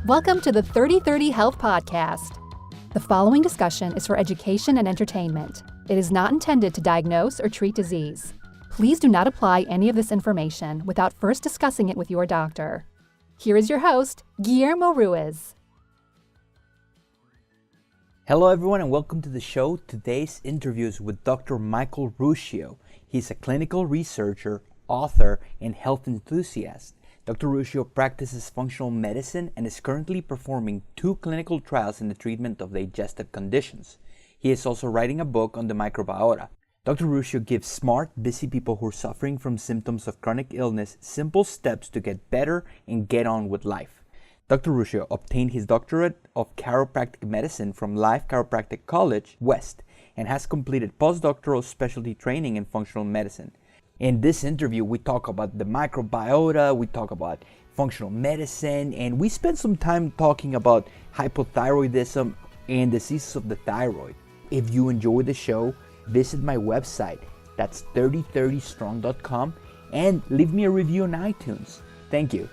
Welcome to the 3030 Health Podcast. The following discussion is for education and entertainment. It is not intended to diagnose or treat disease. Please do not apply any of this information without first discussing it with your doctor. Here is your host, Guillermo Ruiz. Hello everyone and welcome to the show. Today's interview is with Dr. Michael Ruscio. He's a clinical researcher, author, and health enthusiast. Dr. Ruscio practices functional medicine and is currently performing 2 clinical trials in the treatment of digestive conditions. He is also writing a book on the microbiota. Dr. Ruscio gives smart, busy people who are suffering from symptoms of chronic illness simple steps to get better and get on with life. Dr. Ruscio obtained his Doctorate of Chiropractic Medicine from Life Chiropractic College West and has completed post-doctoral specialty training in functional medicine. In this interview, we talk about the microbiota, we talk about functional medicine, and we spend some time talking about hypothyroidism and diseases of the thyroid. If you enjoy the show, visit my website, that's 3030strong.com, and leave me a review on iTunes. Thank you.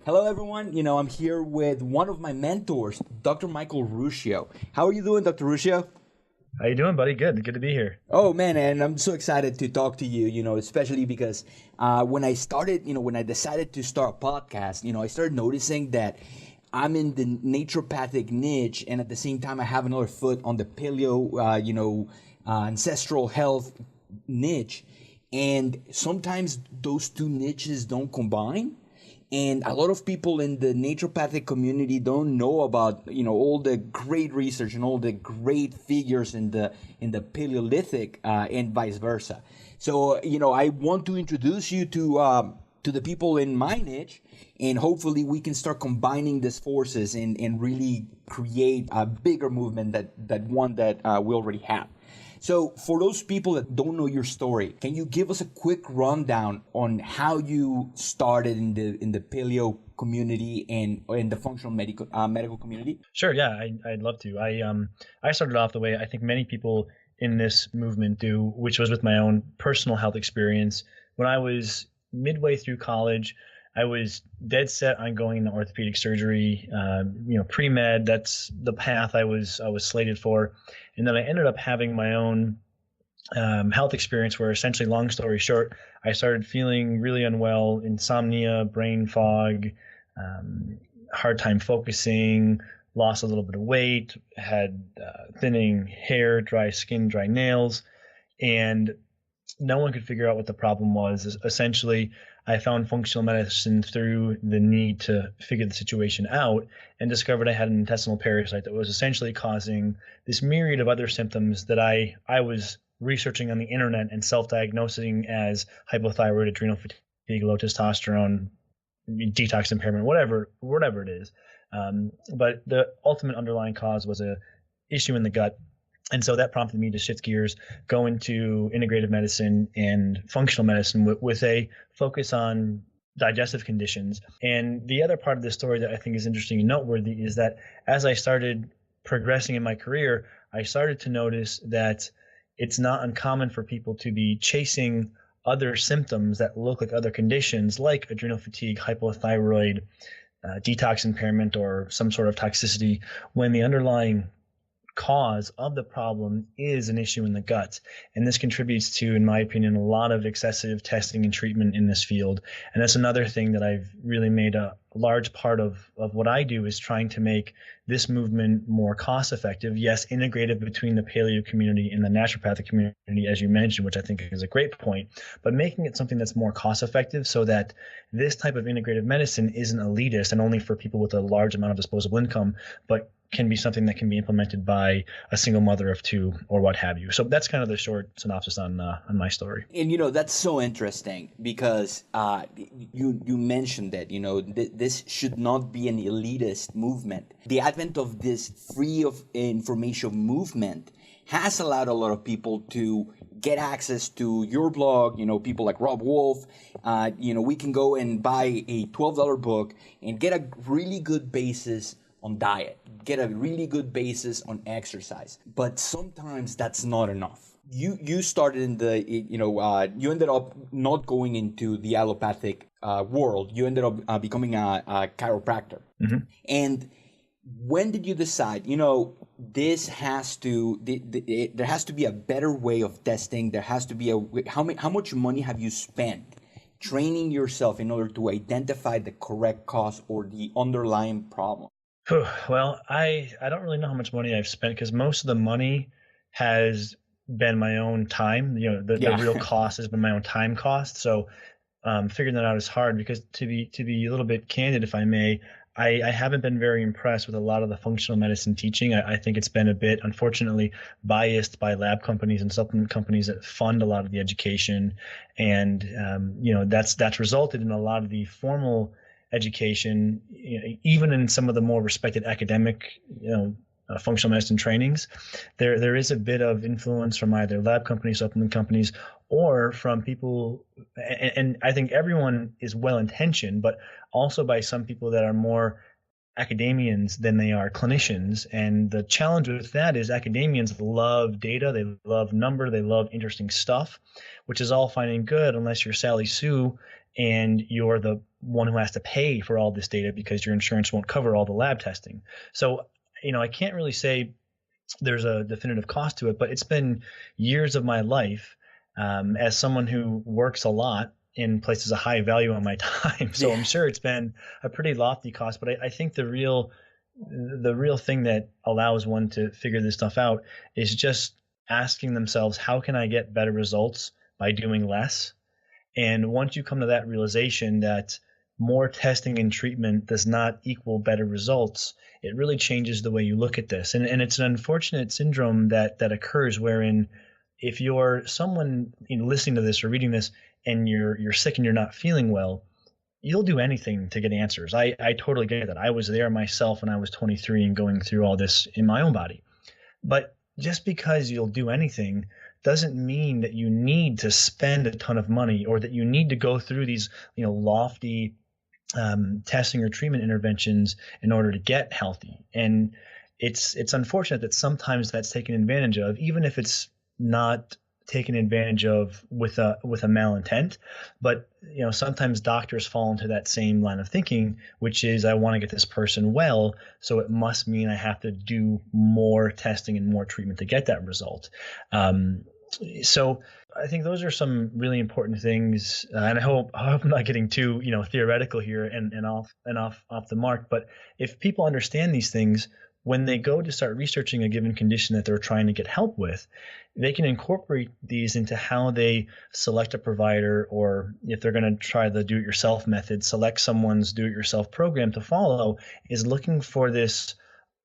Hello everyone, I'm here with one of my mentors, Dr. Michael Ruscio. How are you doing, Dr. Ruscio? How you doing, buddy? Good to be here. Oh man, and I'm so excited to talk to you, especially because when I decided to start a podcast, I started noticing that I'm in the naturopathic niche, and at the same time I have another foot on the paleo, ancestral health niche, and sometimes those two niches don't combine. And a lot of people in the naturopathic community don't know about, all the great research and all the great figures in the Paleolithic and vice versa. So, I want to introduce you to the people in my niche, and hopefully we can start combining these forces and really create a bigger movement that we already have. So for those people that don't know your story, can you give us a quick rundown on how you started in the paleo community and in the functional medical community? Sure, yeah, I'd love to. I started off the way I think many people in this movement do, which was with my own personal health experience. When I was midway through college, I was dead set on going into orthopedic surgery, pre-med. That's the path I was slated for. And then I ended up having my own health experience where essentially, long story short, I started feeling really unwell, insomnia, brain fog, hard time focusing, lost a little bit of weight, had thinning hair, dry skin, dry nails, and no one could figure out what the problem was. Essentially, I found functional medicine through the need to figure the situation out and discovered I had an intestinal parasite that was essentially causing this myriad of other symptoms that I was researching on the internet and self-diagnosing as hypothyroid, adrenal fatigue, low testosterone, detox impairment, whatever it is. But the ultimate underlying cause was a issue in the gut. And so that prompted me to shift gears, go into integrative medicine and functional medicine with a focus on digestive conditions. And the other part of this story that I think is interesting and noteworthy is that as I started progressing in my career, I started to notice that it's not uncommon for people to be chasing other symptoms that look like other conditions like adrenal fatigue, hypothyroid, detox impairment, or some sort of toxicity when the underlying cause of the problem is an issue in the gut. And this contributes to, in my opinion, a lot of excessive testing and treatment in this field. And that's another thing that I've really made a large part of what I do, is trying to make this movement more cost effective. Yes, integrative between the paleo community and the naturopathic community, as you mentioned, which I think is a great point, but making it something that's more cost effective so that this type of integrative medicine isn't elitist and only for people with a large amount of disposable income, but can be something that can be implemented by a single mother of 2 or what have you. So that's kind of the short synopsis on my story. And that's so interesting because you mentioned that this should not be an elitist movement. The advent of this free of information movement has allowed a lot of people to get access to your blog, people like Rob Wolf. We can go and buy a $12 book and get a really good basis on diet, get a really good basis on exercise. But sometimes that's not enough. you started in the you ended up not going into the allopathic world. You ended up becoming a chiropractor. Mm-hmm. And when did you decide, this has to there has to be a better way of testing? There has to be how much money have you spent training yourself in order to identify the correct cause or the underlying problem? Well, I don't really know how much money I've spent, because most of the money has been my own time. The real cost has been my own time cost. So figuring that out is hard, because to be a little bit candid, if I may, I haven't been very impressed with a lot of the functional medicine teaching. I think it's been a bit, unfortunately, biased by lab companies and supplement companies that fund a lot of the education, and that's resulted in a lot of the formal education, even in some of the more respected academic, functional medicine trainings, there is a bit of influence from either lab companies, supplement companies, or from people, and I think everyone is well intentioned, but also by some people that are more academians than they are clinicians. And the challenge with that is academians love data, they love number, they love interesting stuff, which is all fine and good unless you're Sally Sue and you're the one who has to pay for all this data because your insurance won't cover all the lab testing. So, I can't really say there's a definitive cost to it, but it's been years of my life as someone who works a lot in places of high value on my time. So I'm sure it's been a pretty lofty cost, but I think the real thing that allows one to figure this stuff out is just asking themselves, how can I get better results by doing less? And once you come to that realization that more testing and treatment does not equal better results, it really changes the way you look at this. And it's an unfortunate syndrome that occurs, wherein if you're someone listening to this or reading this and you're sick and you're not feeling well, you'll do anything to get answers. I totally get that. I was there myself when I was 23 and going through all this in my own body. But just because you'll do anything doesn't mean that you need to spend a ton of money, or that you need to go through these lofty testing or treatment interventions in order to get healthy. And it's unfortunate that sometimes that's taken advantage of, even if it's not taken advantage of with a malintent. But sometimes doctors fall into that same line of thinking, which is, I want to get this person well, so it must mean I have to do more testing and more treatment to get that result. So I think those are some really important things, and I hope I'm not getting too theoretical here and off the mark. But if people understand these things, when they go to start researching a given condition that they're trying to get help with, they can incorporate these into how they select a provider, or if they're going to try the do-it-yourself method, select someone's do-it-yourself program to follow, is looking for this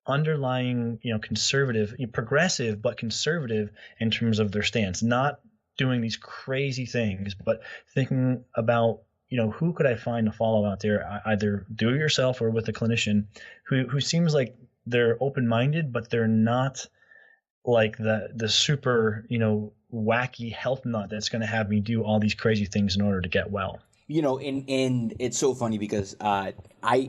underlying, conservative, progressive, but conservative in terms of their stance, not doing these crazy things, but thinking about, who could I find to follow out there, either do it yourself or with a clinician who seems like they're open-minded, but they're not like the super, wacky health nut that's going to have me do all these crazy things in order to get well. And it's so funny because I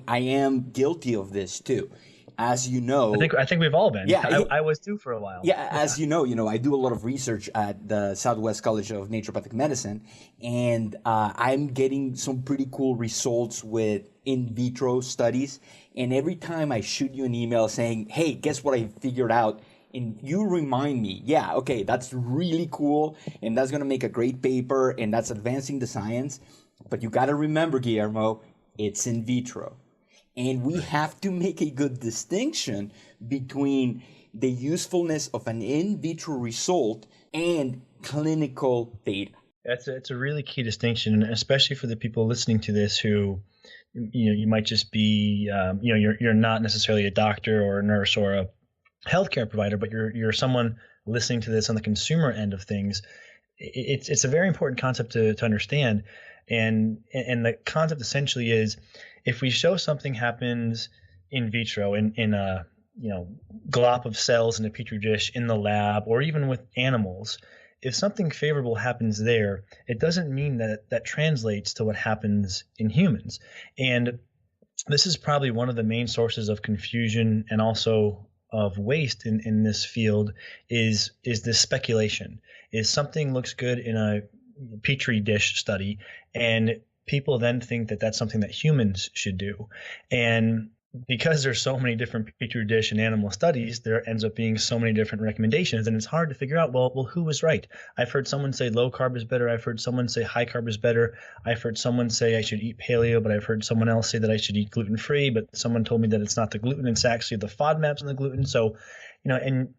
am guilty of this too. As you know, I think we've all been. Yeah, I was too for a while. Yeah, as you know, I do a lot of research at the Southwest College of Naturopathic Medicine, and I'm getting some pretty cool results with in vitro studies. And every time I shoot you an email saying, "Hey, guess what I figured out?" and you remind me, yeah, okay, that's really cool, and that's gonna make a great paper, and that's advancing the science. But you gotta remember, Guillermo, it's in vitro. And we have to make a good distinction between the usefulness of an in vitro result and clinical data. It's a really key distinction, especially for the people listening to this who, you might just be, you're not necessarily a doctor or a nurse or a healthcare provider, but you're someone listening to this on the consumer end of things. It's a very important concept to understand, and the concept essentially is, if we show something happens in vitro in a glop of cells in a petri dish in the lab, or even with animals, if something favorable happens there, it doesn't mean that translates to what happens in humans. And this is probably one of the main sources of confusion and also of waste in this field is this speculation. Is something looks good in a petri dish study, and people then think that that's something that humans should do. And because there's so many different petri dish and animal studies, there ends up being so many different recommendations, and it's hard to figure out, well, who was right? I've heard someone say low carb is better. I've heard someone say high carb is better. I've heard someone say I should eat paleo, but I've heard someone else say that I should eat gluten-free, but someone told me that it's not the gluten, it's actually the FODMAPs and the gluten. So, and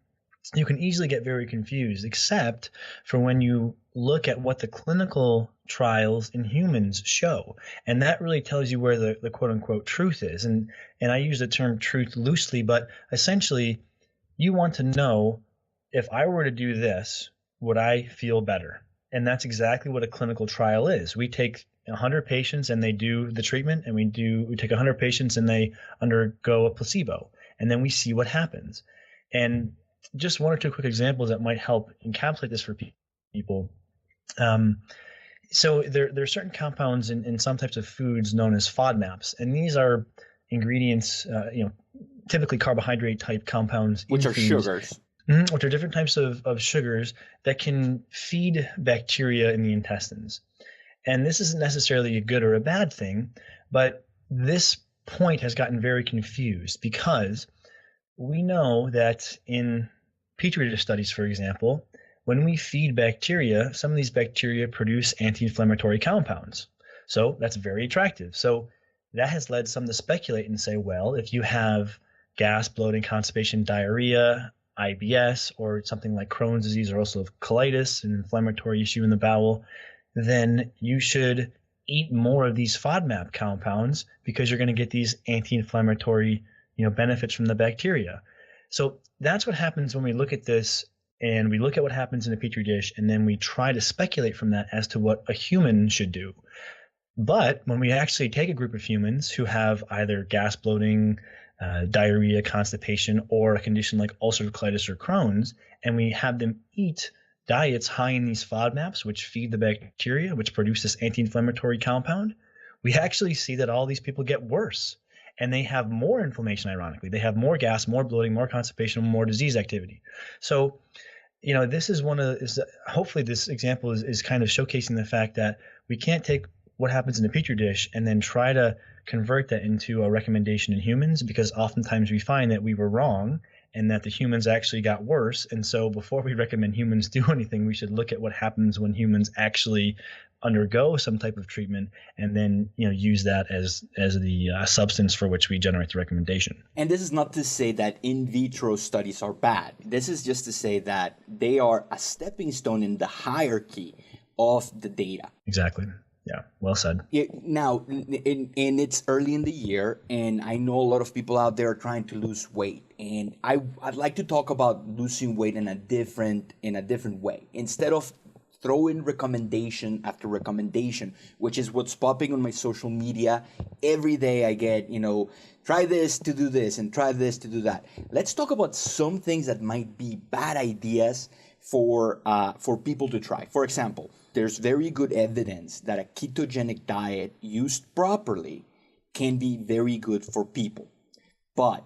you can easily get very confused, except for when you look at what the clinical trials in humans show. And that really tells you where the quote unquote truth is. And I use the term truth loosely, but essentially you want to know, if I were to do this, would I feel better? And that's exactly what a clinical trial is. We take 100 patients and they do the treatment, and we take 100 patients and they undergo a placebo, and then we see what happens. And just one or two quick examples that might help encapsulate this for people. So there are certain compounds in some types of foods known as FODMAPs, and these are ingredients, typically carbohydrate type compounds, which are foods, sugars, which are different types of sugars that can feed bacteria in the intestines. And this isn't necessarily a good or a bad thing, but this point has gotten very confused because we know that in petri dish studies, for example, when we feed bacteria, some of these bacteria produce anti-inflammatory compounds. So that's very attractive. So that has led some to speculate and say, well, if you have gas, bloating, constipation, diarrhea, IBS, or something like Crohn's disease, or also colitis, an inflammatory issue in the bowel, then you should eat more of these FODMAP compounds because you're going to get these anti-inflammatory benefits from the bacteria. So that's what happens when we look at this, and we look at what happens in a petri dish, and then we try to speculate from that as to what a human should do. But when we actually take a group of humans who have either gas, bloating, diarrhea, constipation, or a condition like ulcerative colitis or Crohn's, and we have them eat diets high in these FODMAPs, which feed the bacteria, which produce this anti-inflammatory compound, we actually see that all these people get worse. And they have more inflammation, ironically. They have more gas, more bloating, more constipation, more disease activity. So, this is hopefully this example is kind of showcasing the fact that we can't take what happens in a petri dish and then try to convert that into a recommendation in humans, because oftentimes we find that we were wrong and that the humans actually got worse. And so before we recommend humans do anything, we should look at what happens when humans actually undergo some type of treatment, and then use that as the substance for which we generate the recommendation. And this is not to say that in vitro studies are bad. This is just to say that they are a stepping stone in the hierarchy of the data. Exactly. Yeah, well said. Now, and it's early in the year, and I know a lot of people out there are trying to lose weight, and I'd like to talk about losing weight in a different way. Instead of throwing recommendation after recommendation, which is what's popping on my social media every day. I get, try this to do this and try this to do that. Let's talk about some things that might be bad ideas for people to try. For example, there's very good evidence that a ketogenic diet used properly can be very good for people. But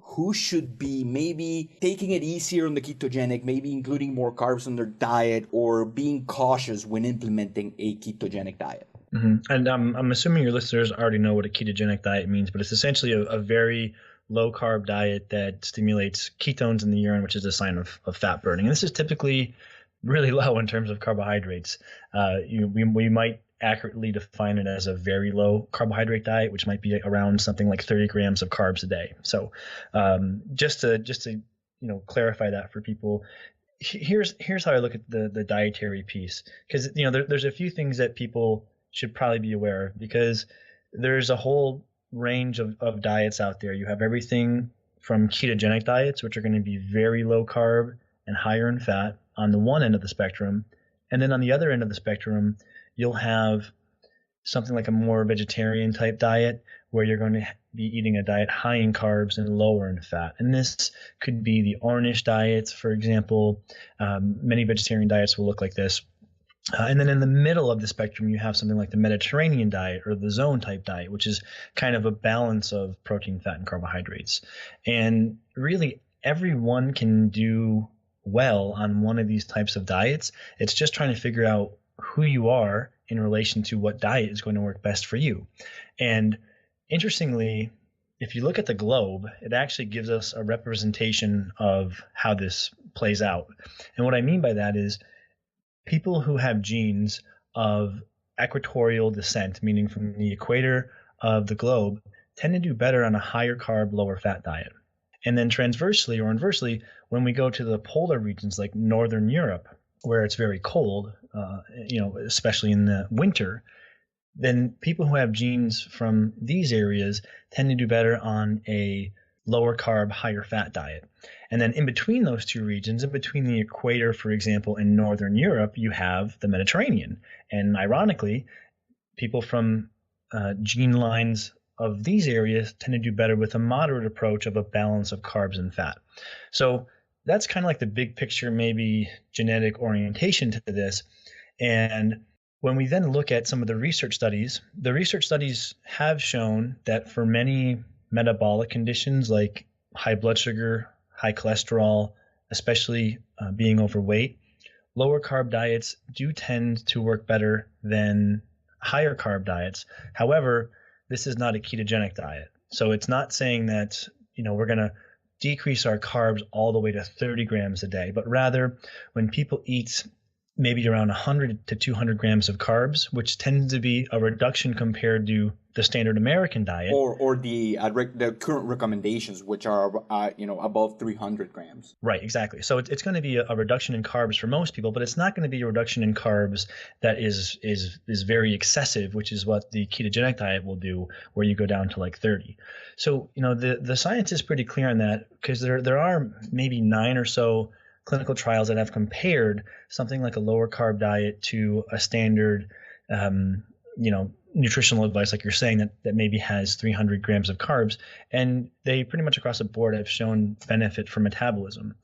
who should be maybe taking it easier on the ketogenic, maybe including more carbs on their diet, or being cautious when implementing a ketogenic diet? Mm-hmm. And I'm assuming your listeners already know what a ketogenic diet means, but it's essentially a very low carb diet that stimulates ketones in the urine, which is a sign of fat burning. And this is typically really low in terms of carbohydrates. We might accurately define it as a very low carbohydrate diet, which might be around something like 30 grams of carbs a day. So just to clarify that for people, here's how I look at the dietary piece, because there's a few things that people should probably be aware of, because there's a whole range of diets out there. You have everything from ketogenic diets, which are going to be very low carb and higher in fat on the one end of the spectrum, and then on the other end of the spectrum, you'll have something like a more vegetarian type diet, where you're going to be eating a diet high in carbs and lower in fat. And this could be the Ornish diets, for example. Many vegetarian diets will look like this. And then in the middle of the spectrum, you have something like the Mediterranean diet, or the zone type diet, which is kind of a balance of protein, fat, and carbohydrates. And really everyone can do well on one of these types of diets. It's just trying to figure out who you are in relation to what diet is going to work best for you. And interestingly, if you look at the globe, it actually gives us a representation of how this plays out. And what I mean by that is people who have genes of equatorial descent, meaning from the equator of the globe, tend to do better on a higher carb, lower fat diet. And then transversely or inversely, when we go to the polar regions like Northern Europe, where it's very cold, especially in the winter, then people who have genes from these areas tend to do better on a lower carb, higher fat diet. And then in between those two regions, in between the equator, for example, in Northern Europe, you have the Mediterranean. And ironically, people from gene lines of these areas tend to do better with a moderate approach of a balance of carbs and fat. So that's kind of like the big picture, maybe genetic orientation to this. And when we then look at some of the research studies have shown that for many metabolic conditions like high blood sugar, high cholesterol, especially being overweight, lower carb diets do tend to work better than higher carb diets. However, this is not a ketogenic diet. So it's not saying that, we're going to decrease our carbs all the way to 30 grams a day, but rather when people eat maybe around 100 to 200 grams of carbs, which tends to be a reduction compared to the standard American diet. Or the current recommendations, which are, above 300 grams. Right, exactly. So it's going to be a reduction in carbs for most people, but it's not going to be a reduction in carbs that is very excessive, which is what the ketogenic diet will do, where you go down to like 30. So, the science is pretty clear on that, because there are maybe 9 or so clinical trials that have compared something like a lower carb diet to a standard, nutritional advice, like you're saying, that maybe has 300 grams of carbs. And they pretty much across the board have shown benefit for metabolism.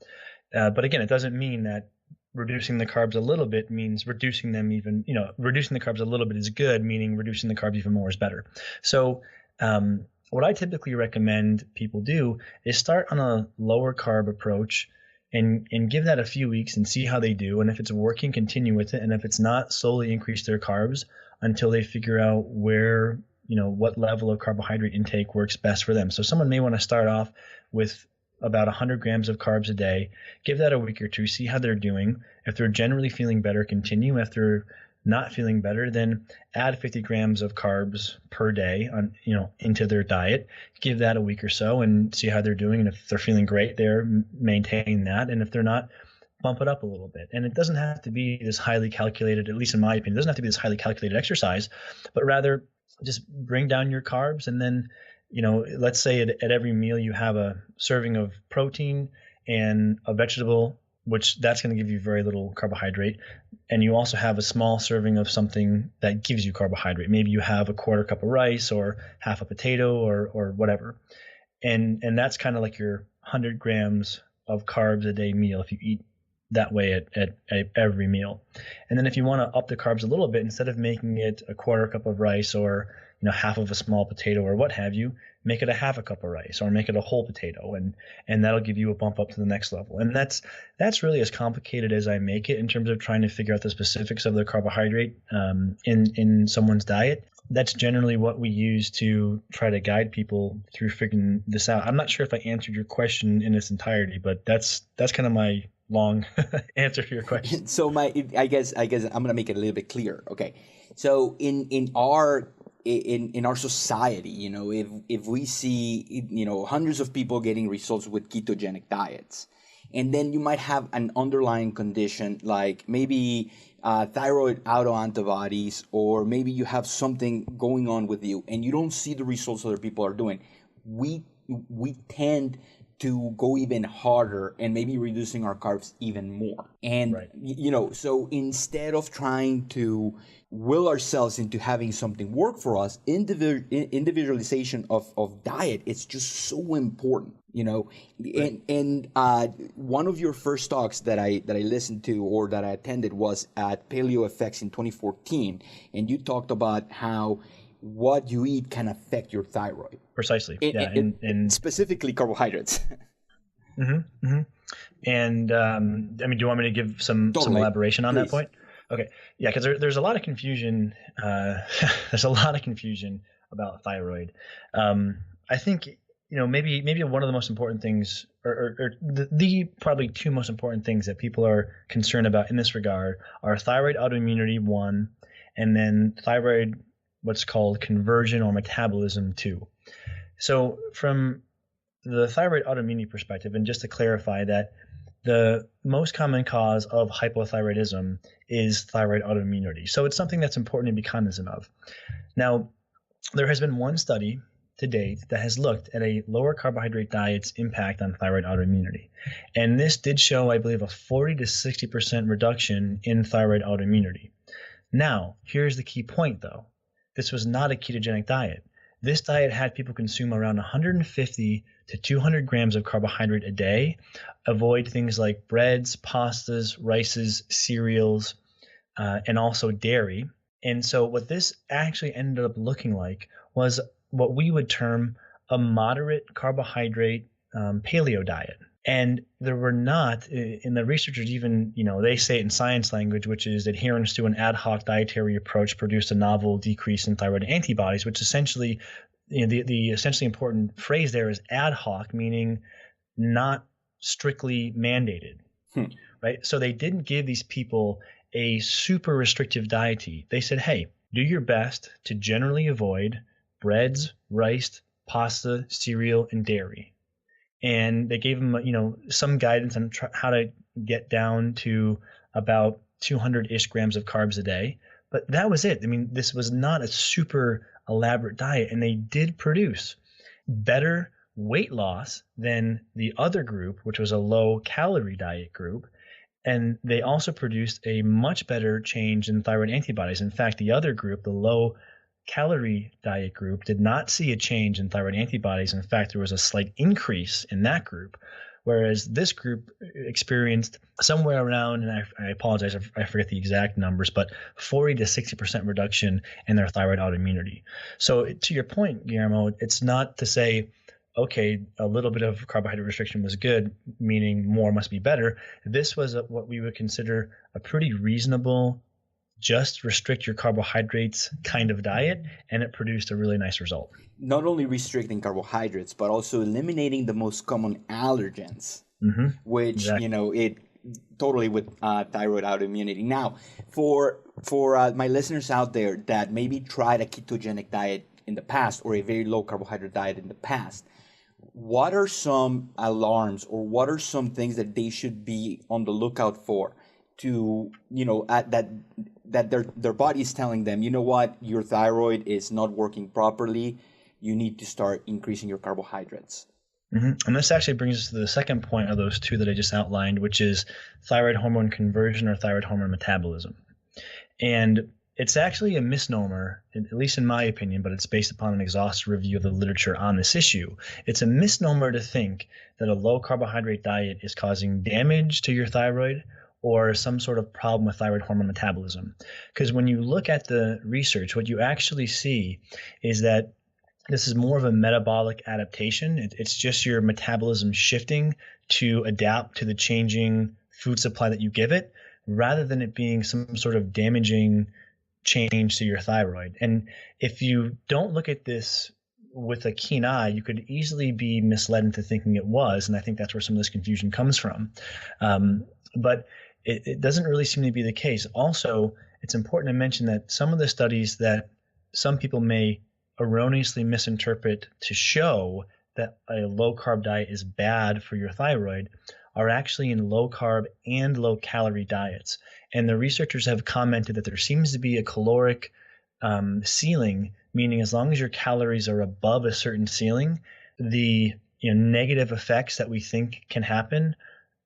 But again, it doesn't mean that reducing the carbs a little bit means reducing them even, reducing the carbs a little bit is good, meaning reducing the carbs even more is better. So what I typically recommend people do is start on a lower carb approach and give that a few weeks and see how they do. And if it's working, continue with it. And if it's not, slowly increase their carbs until they figure out where, what level of carbohydrate intake works best for them. So someone may want to start off with about 100 grams of carbs a day, give that a week or two, see how they're doing. If they're generally feeling better, continue. If they're not feeling better, then add 50 grams of carbs per day into their diet. Give that a week or so and see how they're doing. And if they're feeling great, they're maintaining that. And if they're not, bump it up a little bit. And it doesn't have to be this highly calculated, at least in my opinion, it doesn't have to be this highly calculated exercise, but rather just bring down your carbs. And then, let's say at every meal you have a serving of protein and a vegetable, which that's going to give you very little carbohydrate. And you also have a small serving of something that gives you carbohydrate. Maybe you have a quarter cup of rice or half a potato or whatever. And that's kind of like your 100 grams of carbs a day meal if you eat that way at every meal. And then if you want to up the carbs a little bit, instead of making it a quarter cup of rice or half of a small potato or what have you, make it a half a cup of rice or make it a whole potato, and that'll give you a bump up to the next level. And that's really as complicated as I make it in terms of trying to figure out the specifics of the carbohydrate in someone's diet. That's generally what we use to try to guide people through figuring this out. I'm not sure if I answered your question in its entirety, but that's kind of my long answer to your question. So I guess I'm gonna make it a little bit clearer. Okay, so in our society, if we see hundreds of people getting results with ketogenic diets, and then you might have an underlying condition like maybe thyroid autoantibodies, or maybe you have something going on with you and you don't see the results other people are doing, we tend to go even harder and maybe reducing our carbs even more. And, right. So instead of trying to will ourselves into having something work for us, individualization of diet, it's just so important, Right. And one of your first talks that I listened to or that I attended was at Paleo FX in 2014. And you talked about how what you eat can affect your thyroid. Precisely. And specifically carbohydrates. Mm-hmm, mm-hmm. And I mean, do you want me to give some Totally. elaboration on that Please. point? Okay, yeah, because there's a lot of confusion. There's a lot of confusion about thyroid. Um, I think maybe one of the most important things, or the probably two most important things that people are concerned about in this regard are thyroid autoimmunity one, and then thyroid what's called conversion or metabolism two. So from the thyroid autoimmunity perspective, and just to clarify that the most common cause of hypothyroidism is thyroid autoimmunity. So it's something that's important to be cognizant of. Now, there has been one study to date that has looked at a lower carbohydrate diet's impact on thyroid autoimmunity. And this did show, I believe, a 40 to 60% reduction in thyroid autoimmunity. Now, here's the key point though. This was not a ketogenic diet. This diet had people consume around 150 to 200 grams of carbohydrate a day, avoid things like breads, pastas, rices, cereals, and also dairy. And so what this actually ended up looking like was what we would term a moderate carbohydrate paleo diet. And there were not, in the researchers even, they say it in science language, which is adherence to an ad hoc dietary approach produced a novel decrease in thyroid antibodies, which essentially, the essentially important phrase there is ad hoc, meaning not strictly mandated, right? So they didn't give these people a super restrictive diet. They said, hey, do your best to generally avoid breads, rice, pasta, cereal, and dairy. And they gave them, some guidance on how to get down to about 200-ish grams of carbs a day. But that was it. I mean, this was not a super elaborate diet, and they did produce better weight loss than the other group, which was a low-calorie diet group. And they also produced a much better change in thyroid antibodies. In fact, the other group, the low-calorie diet group, did not see a change in thyroid antibodies. In fact, there was a slight increase in that group, whereas this group experienced somewhere around, and I apologize, I forget the exact numbers, but 40 to 60% reduction in their thyroid autoimmunity. So to your point, Guillermo, it's not to say, okay, a little bit of carbohydrate restriction was good, meaning more must be better. This was what we would consider a pretty reasonable, just restrict your carbohydrates kind of diet, and it produced a really nice result. Not only restricting carbohydrates, but also eliminating the most common allergens, which, Exactly. it totally with thyroid autoimmunity. Now, for my listeners out there that maybe tried a ketogenic diet in the past or a very low carbohydrate diet in the past, what are some alarms or what are some things that they should be on the lookout for to, that their body is telling them, what, your thyroid is not working properly, you need to start increasing your carbohydrates? And this actually brings us to the second point of those two that I just outlined, which is thyroid hormone conversion or thyroid hormone metabolism. And it's actually a misnomer, at least in my opinion, but it's based upon an exhaustive review of the literature on this issue. It's a misnomer to think that a low carbohydrate diet is causing damage to your thyroid or some sort of problem with thyroid hormone metabolism. Because when you look at the research, what you actually see is that this is more of a metabolic adaptation. It's just your metabolism shifting to adapt to the changing food supply that you give it, rather than it being some sort of damaging change to your thyroid. And if you don't look at this with a keen eye, you could easily be misled into thinking it was. And I think that's where some of this confusion comes from. But it doesn't really seem to be the case. Also, it's important to mention that some of the studies that some people may erroneously misinterpret to show that a low carb diet is bad for your thyroid are actually in low carb and low calorie diets. And the researchers have commented that there seems to be a caloric ceiling, meaning as long as your calories are above a certain ceiling, the negative effects that we think can happen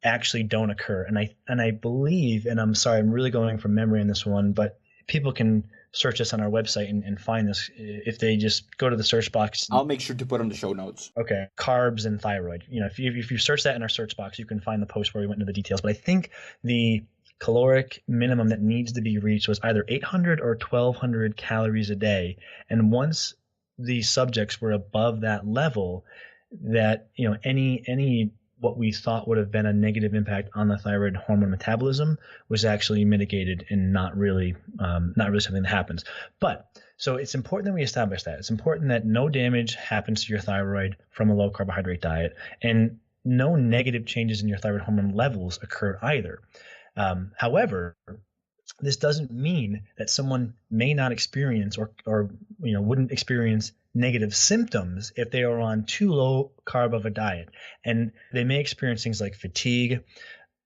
actually don't occur. And I believe, and I'm sorry, I'm really going from memory on this one, but people can search us on our website and find this if they just go to the search box. I'll make sure to put on the show notes. Okay, carbs and thyroid. If you search that in our search box, you can find the post where we went into the details. But I think the caloric minimum that needs to be reached was either 800 or 1200 calories a day. And once the subjects were above that level, that any what we thought would have been a negative impact on the thyroid hormone metabolism was actually mitigated and not really something that happens. But so it's important that we establish that. It's important that no damage happens to your thyroid from a low carbohydrate diet, and no negative changes in your thyroid hormone levels occur either. However, this doesn't mean that someone may not experience or wouldn't experience negative symptoms if they are on too low carb of a diet. And they may experience things like fatigue,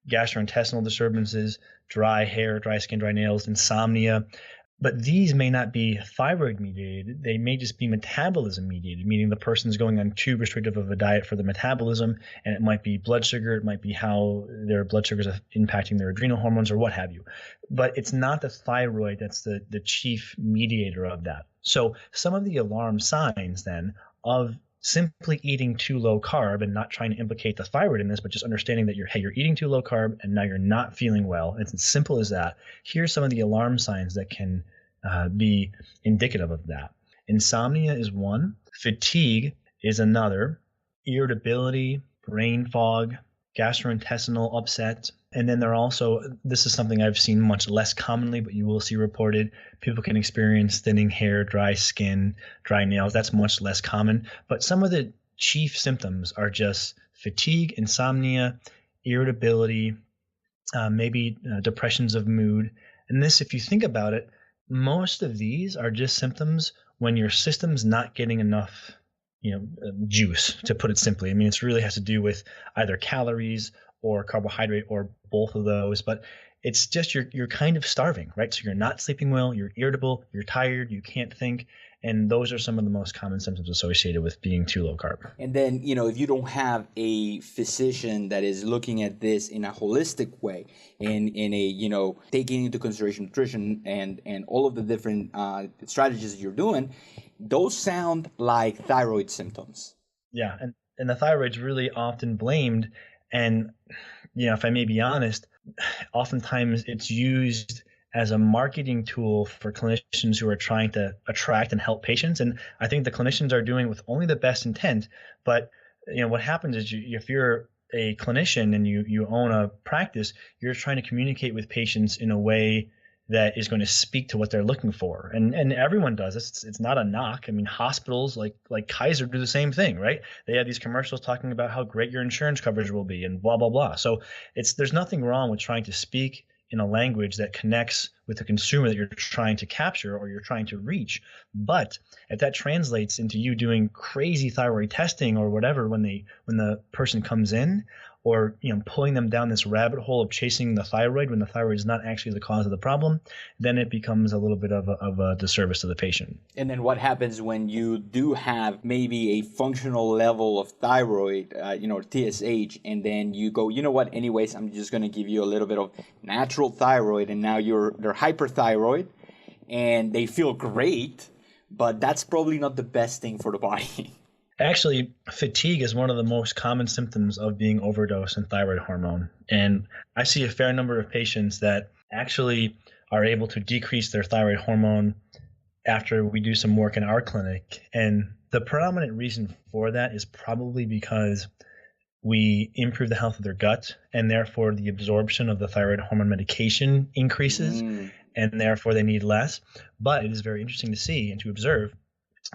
gastrointestinal disturbances, dry hair, dry skin, dry nails, insomnia. But these may not be thyroid mediated. They may just be metabolism mediated, meaning the person's going on too restrictive of a diet for the metabolism, and it might be blood sugar, it might be how their blood sugars are impacting their adrenal hormones or what have you. But it's not the thyroid that's the chief mediator of that. So some of the alarm signs then of simply eating too low carb, and not trying to implicate the thyroid in this, but just understanding that you're eating too low carb and now you're not feeling well. It's as simple as that. Here's some of the alarm signs that can be indicative of that. Insomnia is one. Fatigue is another. Irritability, brain fog, gastrointestinal upset. And then there are also, this is something I've seen much less commonly, but you will see reported, people can experience thinning hair, dry skin, dry nails. That's much less common. But some of the chief symptoms are just fatigue, insomnia, irritability, maybe depressions of mood. And this, if you think about it, most of these are just symptoms when your system's not getting enough juice, to put it simply. I mean, it really has to do with either calories or carbohydrate or both of those, but it's just you're kind of starving, right? So you're not sleeping well, you're irritable, you're tired, you can't think, and those are some of the most common symptoms associated with being too low carb. And then, if you don't have a physician that is looking at this in a holistic way, in a, taking into consideration nutrition and all of the different strategies you're doing, those sound like thyroid symptoms. Yeah, and the thyroid's really often blamed. And, if I may be honest, oftentimes it's used as a marketing tool for clinicians who are trying to attract and help patients. And I think the clinicians are doing it with only the best intent. But, what happens is if you're a clinician and you own a practice, you're trying to communicate with patients in a way that is going to speak to what they're looking for. And everyone does this. It's not a knock. I mean, hospitals like Kaiser do the same thing, right? They have these commercials talking about how great your insurance coverage will be and blah, blah, blah. So there's nothing wrong with trying to speak in a language that connects with the consumer that you're trying to capture or you're trying to reach. But if that translates into you doing crazy thyroid testing or whatever when the person comes in, or pulling them down this rabbit hole of chasing the thyroid when the thyroid is not actually the cause of the problem, then it becomes a little bit of a disservice to the patient. And then what happens when you do have maybe a functional level of thyroid, TSH, and then you go, you know what, anyways, I'm just going to give you a little bit of natural thyroid, and now they're hyperthyroid, and they feel great, but that's probably not the best thing for the body. Actually, fatigue is one of the most common symptoms of being overdosed in thyroid hormone. And I see a fair number of patients that actually are able to decrease their thyroid hormone after we do some work in our clinic. And the predominant reason for that is probably because we improve the health of their gut, and therefore the absorption of the thyroid hormone medication increases, and therefore they need less. But it is very interesting to see and to observe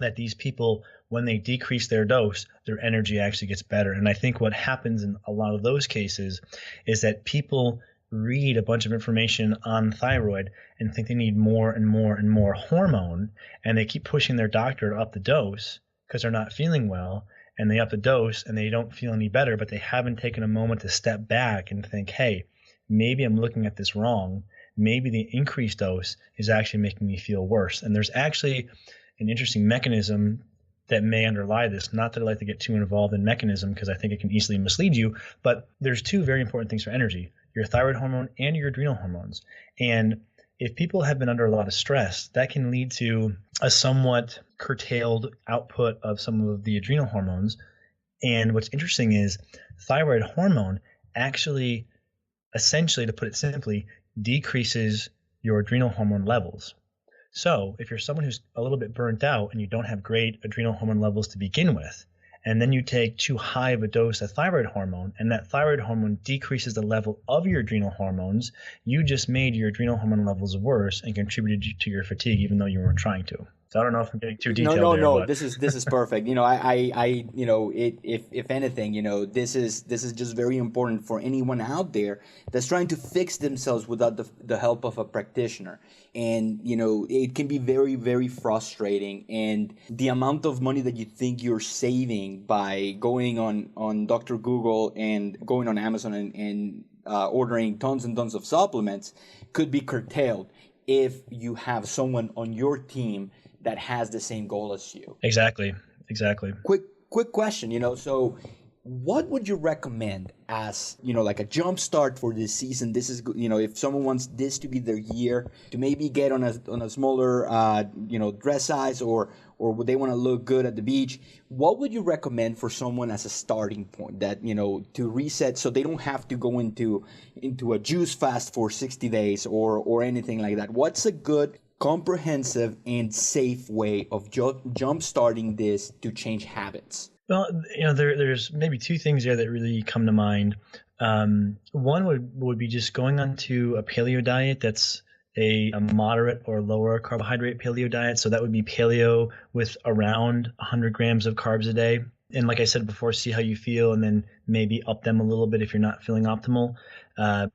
that these people, when they decrease their dose, their energy actually gets better. And I think what happens in a lot of those cases is that people read a bunch of information on thyroid and think they need more and more and more hormone, and they keep pushing their doctor to up the dose because they're not feeling well, and they up the dose and they don't feel any better, but they haven't taken a moment to step back and think, hey, maybe I'm looking at this wrong. Maybe the increased dose is actually making me feel worse. And there's actually an interesting mechanism that may underlie this. Not that I like to get too involved in mechanism because I think it can easily mislead you, but there's two very important things for energy: your thyroid hormone and your adrenal hormones. And if people have been under a lot of stress, that can lead to a somewhat curtailed output of some of the adrenal hormones. And what's interesting is thyroid hormone actually, essentially, to put it simply, decreases your adrenal hormone levels. So if you're someone who's a little bit burnt out and you don't have great adrenal hormone levels to begin with, and then you take too high of a dose of thyroid hormone, and that thyroid hormone decreases the level of your adrenal hormones, you just made your adrenal hormone levels worse and contributed to your fatigue, even though you weren't trying to. So I don't know if I'm getting too detailed there. No. But... This is perfect. If anything, this is just very important for anyone out there that's trying to fix themselves without the help of a practitioner. And, it can be very, very frustrating. And the amount of money that you think you're saving by going on Dr. Google and going on Amazon and ordering tons and tons of supplements could be curtailed if you have someone on your team that has the same goal as you. Exactly. Quick question, so what would you recommend as, like a jump start for this season? This is, if someone wants this to be their year, to maybe get on a smaller, dress size, or would they want to look good at the beach? What would you recommend for someone as a starting point that, to reset so they don't have to go into a juice fast for 60 days or anything like that? What's a good, comprehensive and safe way of jump starting this to change habits? Well, there's maybe two things there that really come to mind. One would be just going onto a paleo diet that's a moderate or lower carbohydrate paleo diet. So that would be paleo with around 100 grams of carbs a day. And like I said before, see how you feel and then maybe up them a little bit if you're not feeling optimal.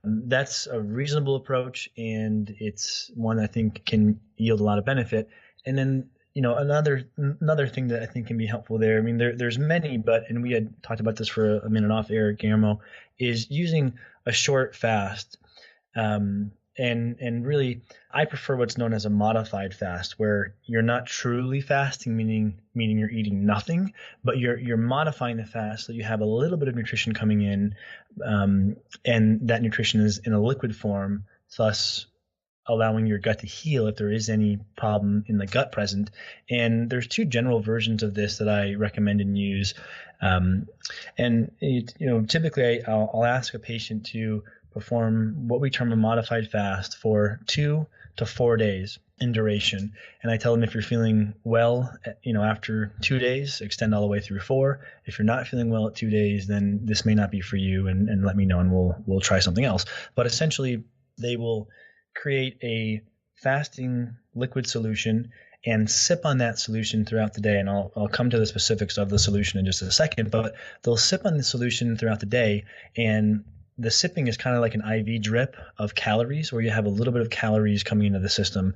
That's a reasonable approach, and it's one I think can yield a lot of benefit. And then, another thing that I think can be helpful there, I mean, there's many, and we had talked about this for a minute off air, Guillermo, is using a short fast. And really, I prefer what's known as a modified fast, where you're not truly fasting, meaning you're eating nothing, but you're modifying the fast so you have a little bit of nutrition coming in, and that nutrition is in a liquid form, thus allowing your gut to heal if there is any problem in the gut present. And there's two general versions of this that I recommend and use. Typically I'll ask a patient to perform what we term a modified fast for 2 to 4 days in duration. And I tell them, if you're feeling well, after 2 days, extend all the way through 4. If you're not feeling well at 2 days, then this may not be for you, and let me know, and we'll try something else. But essentially, they will create a fasting liquid solution and sip on that solution throughout the day. And I'll come to the specifics of the solution in just a second, but they'll sip on the solution throughout the day, and the sipping is kind of like an IV drip of calories, where you have a little bit of calories coming into the system,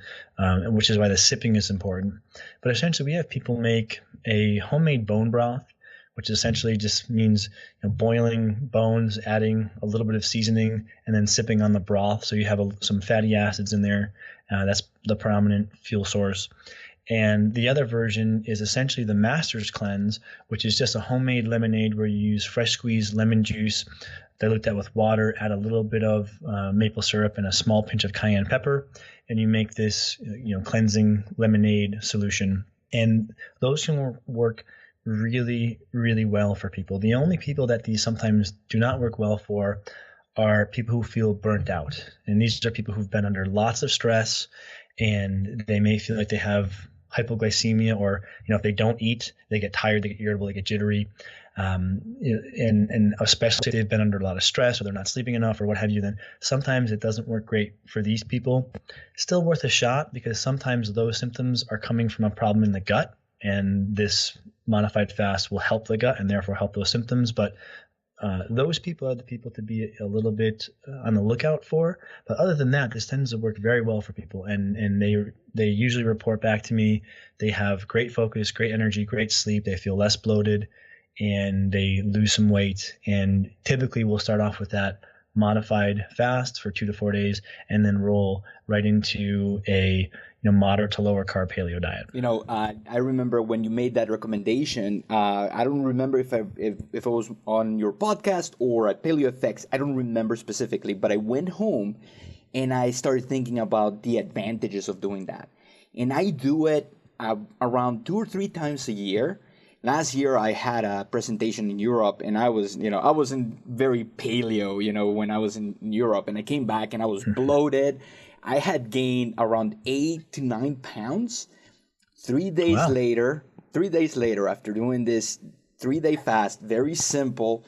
which is why the sipping is important. But essentially, we have people make a homemade bone broth, which essentially just means boiling bones, adding a little bit of seasoning, and then sipping on the broth. So you have some fatty acids in there. That's the predominant fuel source. And the other version is essentially the Master's Cleanse, which is just a homemade lemonade where you use fresh squeezed lemon juice diluted that with water, add a little bit of maple syrup and a small pinch of cayenne pepper, and you make this cleansing lemonade solution. And those can work really, really well for people. The only people that these sometimes do not work well for are people who feel burnt out. And these are people who've been under lots of stress, and they may feel like they have hypoglycemia, or if they don't eat, they get tired, they get irritable, they get jittery. And especially if they've been under a lot of stress, or they're not sleeping enough, or what have you, then sometimes it doesn't work great for these people. Still worth a shot, because sometimes those symptoms are coming from a problem in the gut, and this modified fast will help the gut and therefore help those symptoms. But those people are the people to be a little bit on the lookout for. But other than that, this tends to work very well for people, and they usually report back to me. They have great focus, great energy, great sleep. They feel less bloated, and they lose some weight. And typically we'll start off with that modified fast for 2 to 4 days, and then roll right into a moderate to lower carb paleo diet. I remember when you made that recommendation. I don't remember if it was on your podcast or at Paleo FX. I don't remember specifically, but I went home and I started thinking about the advantages of doing that. And I do it around 2 or 3 times a year. Last year I had a presentation in Europe, and I wasn't very paleo, when I was in Europe, and I came back and I was bloated. I had gained around 8 to 9 pounds. 3 days Wow. later, after doing this 3-day fast, very simple,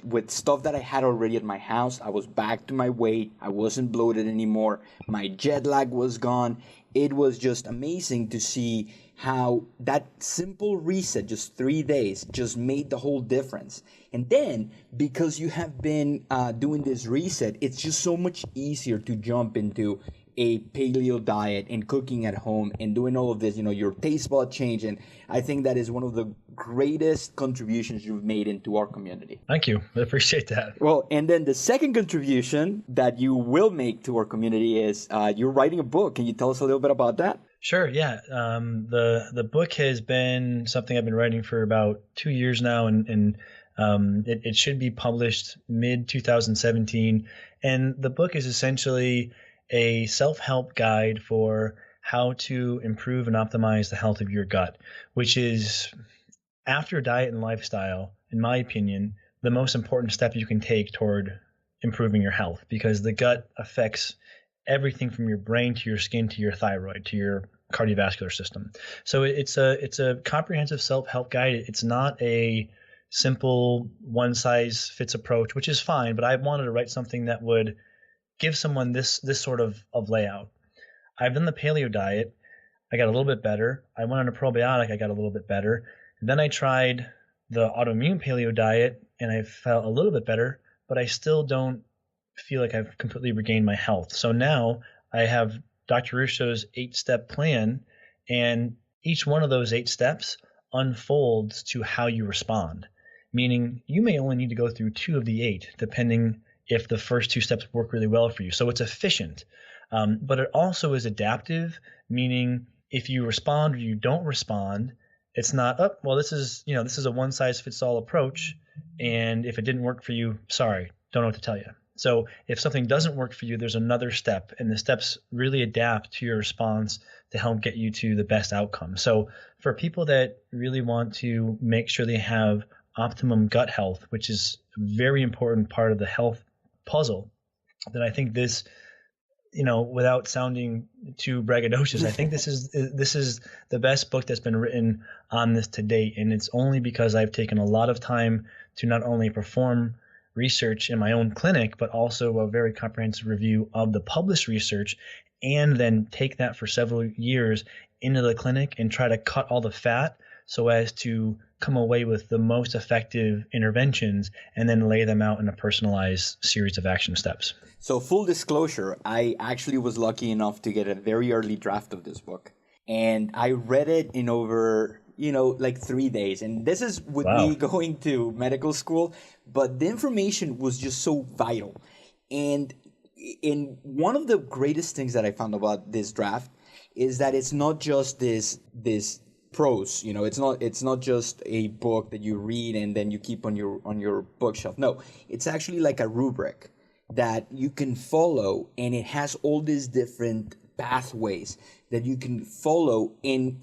with stuff that I had already at my house. I was back to my weight. I wasn't bloated anymore. My jet lag was gone. It was just amazing to see how that simple reset, just 3 days, just made the whole difference. And then, because you have been doing this reset, it's just so much easier to jump into a paleo diet and cooking at home and doing all of this, your taste bud change. And I think that is one of the greatest contributions you've made into our community. Thank you. I appreciate that. Well, and then the second contribution that you will make to our community is you're writing a book. Can you tell us a little bit about that? Sure. Yeah. The book has been something I've been writing for about 2 years now, and it should be published mid 2017. And the book is essentially a self-help guide for how to improve and optimize the health of your gut, which is, after diet and lifestyle, in my opinion, the most important step you can take toward improving your health, because the gut affects everything from your brain to your skin to your thyroid to your cardiovascular system. So it's a comprehensive self-help guide. It's not a simple one-size-fits approach, which is fine, but I wanted to write something that would give someone this sort of layout. I've done the paleo diet. I got a little bit better. I went on a probiotic. I got a little bit better. And then I tried the autoimmune paleo diet, and I felt a little bit better, but I still don't feel like I've completely regained my health. So now I have Dr. Ruscio's 8-step plan, and each one of those 8 steps unfolds to how you respond, meaning you may only need to go through 2 of the 8, depending if the first 2 steps work really well for you. So it's efficient, but it also is adaptive, meaning if you respond or you don't respond, it's not, oh, well, this is a one-size-fits-all approach, and if it didn't work for you, sorry, don't know what to tell you. So if something doesn't work for you, there's another step, and the steps really adapt to your response to help get you to the best outcome. So for people that really want to make sure they have optimum gut health, which is a very important part of the health puzzle, then I think this, without sounding too braggadocious, I think this is the best book that's been written on this to date. And it's only because I've taken a lot of time to not only perform research in my own clinic, but also a very comprehensive review of the published research, and then take that for several years into the clinic and try to cut all the fat so as to come away with the most effective interventions and then lay them out in a personalized series of action steps. So full disclosure, I actually was lucky enough to get a very early draft of this book, and I read it in over 3 days. And this is with me going to medical school, but the information was just so vital. And one of the greatest things that I found about this draft is that it's not just this prose, it's not just a book that you read and then you keep on your bookshelf. No, it's actually like a rubric that you can follow, and it has all these different pathways that you can follow, and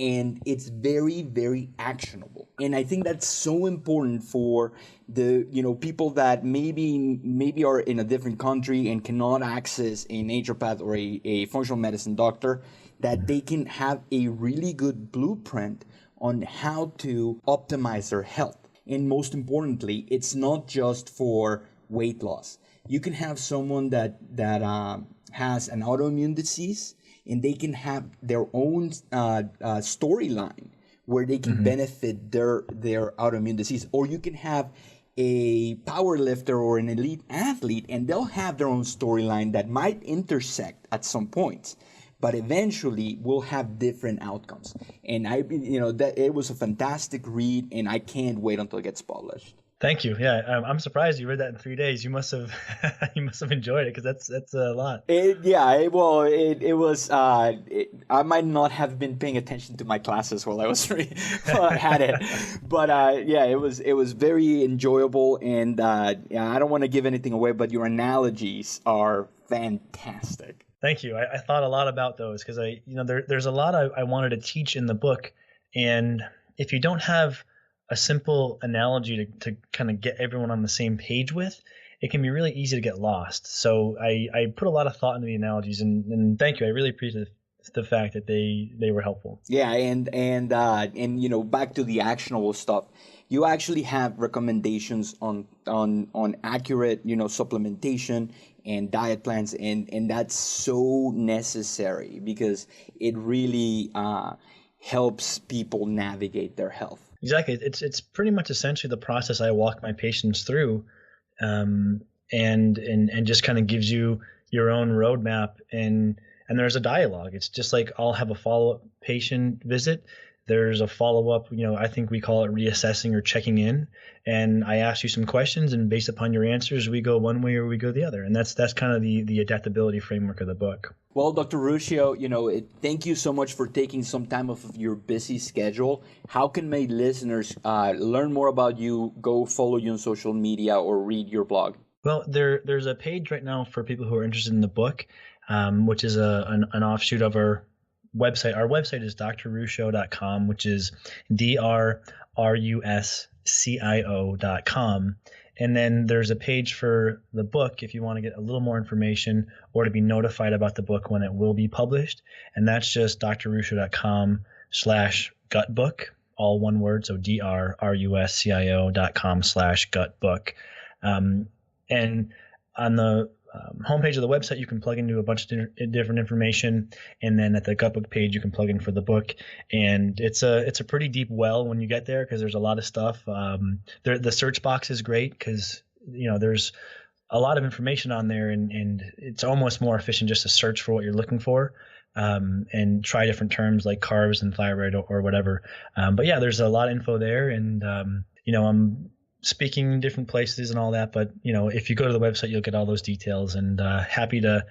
it's very, very actionable. And I think that's so important for the people that maybe are in a different country and cannot access a naturopath or a functional medicine doctor, that they can have a really good blueprint on how to optimize their health. And most importantly, it's not just for weight loss. You can have someone that has an autoimmune disease, and they can have their own storyline where they can benefit their autoimmune disease. Or you can have a power lifter or an elite athlete, and they'll have their own storyline that might intersect at some points, but eventually will have different outcomes. And that it was a fantastic read, and I can't wait until it gets published. Thank you. Yeah, I'm surprised you read that in 3 days. You must have enjoyed it, because that's a lot. It was. I might not have been paying attention to my classes while I was while I had it, but it was very enjoyable. And I don't want to give anything away, but your analogies are fantastic. Thank you. I thought a lot about those, because there's a lot I wanted to teach in the book, and if you don't have a simple analogy to kind of get everyone on the same page with, it can be really easy to get lost. So I put a lot of thought into the analogies, and thank you. I really the fact that they were helpful. Yeah, and back to the actionable stuff. You actually have recommendations on accurate, supplementation and diet plans, and that's so necessary because it really helps people navigate their health. Exactly. It's pretty much essentially the process I walk my patients through, and just kind of gives you your own roadmap, and there's a dialogue. It's just like I'll have a follow-up patient visit. There's a follow-up, I think we call it reassessing or checking in. And I ask you some questions, and based upon your answers, we go one way or we go the other. And that's kind of the adaptability framework of the book. Well, Dr. Ruscio, thank you so much for taking some time off of your busy schedule. How can my listeners learn more about you, go follow you on social media, or read your blog? Well, there's a page right now for people who are interested in the book, which is an offshoot of our website. Our website is drruscio.com, which is drruscio.com. And then there's a page for the book if you want to get a little more information or to be notified about the book when it will be published. And that's just drruscio.com/gutbook, all one word. So drruscio.com/gutbook. And on the homepage of the website, you can plug into a bunch of different information, and then at the Gutbook page, you can plug in for the book. And it's a pretty deep well when you get there because there's a lot of stuff. The search box is great because there's a lot of information on there, and it's almost more efficient just to search for what you're looking for, and try different terms like carbs and thyroid or whatever. But yeah, there's a lot of info there, and I'm speaking in different places and all that, but if you go to the website, you'll get all those details, and happy to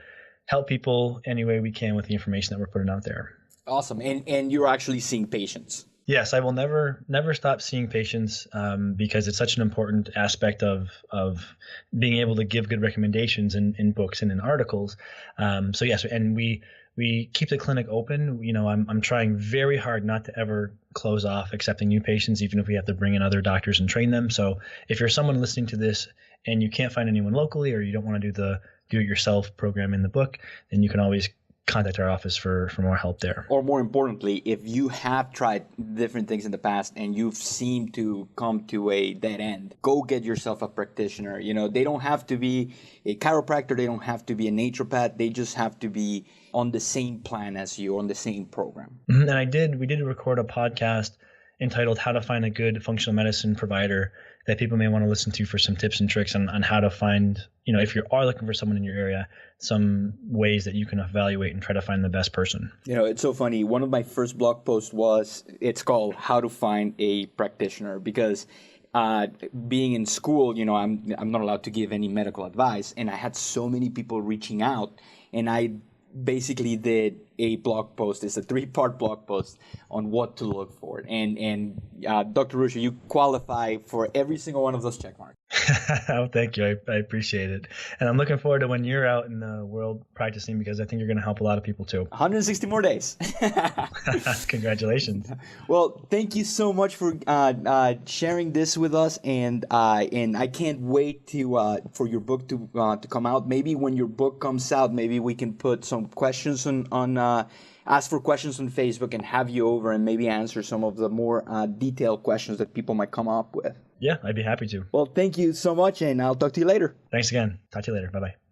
help people any way we can with the information that we're putting out there. Awesome. And you're actually seeing patients. Yes, I will never stop seeing patients, because it's such an important aspect of being able to give good recommendations in books and in articles. So yes, and we keep the clinic open. I'm trying very hard not to ever close off accepting new patients, even if we have to bring in other doctors and train them. So if you're someone listening to this and you can't find anyone locally, or you don't want to do the do-it-yourself program in the book, then you can always contact our office for more help there. Or more importantly, if you have tried different things in the past and you've seemed to come to a dead end, go get yourself a practitioner. They don't have to be a chiropractor. They don't have to be a naturopath. They just have to be on the same plan as you, on the same program. Mm-hmm. And we did record a podcast entitled How to Find a Good Functional Medicine Provider that people may want to listen to for some tips and tricks on how to find, if you are looking for someone in your area, some ways that you can evaluate and try to find the best person. It's so funny. One of my first blog posts it's called How to Find a Practitioner, because being in school, I'm not allowed to give any medical advice, and I had so many people reaching out, and I basically did a blog post. It's a 3-part blog post on what to look for. And Dr. Ruscio, you qualify for every single one of those check marks. Oh, thank you. I appreciate it. And I'm looking forward to when you're out in the world practicing, because I think you're going to help a lot of people too. 160 more days. Congratulations. Well, thank you so much for sharing this with us, and I can't wait for your book to come out. Maybe when your book comes out, maybe we can put some questions on ask for questions on Facebook and have you over and maybe answer some of the more detailed questions that people might come up with. Yeah, I'd be happy to. Well, thank you so much, and I'll talk to you later. Thanks again. Talk to you later. Bye-bye.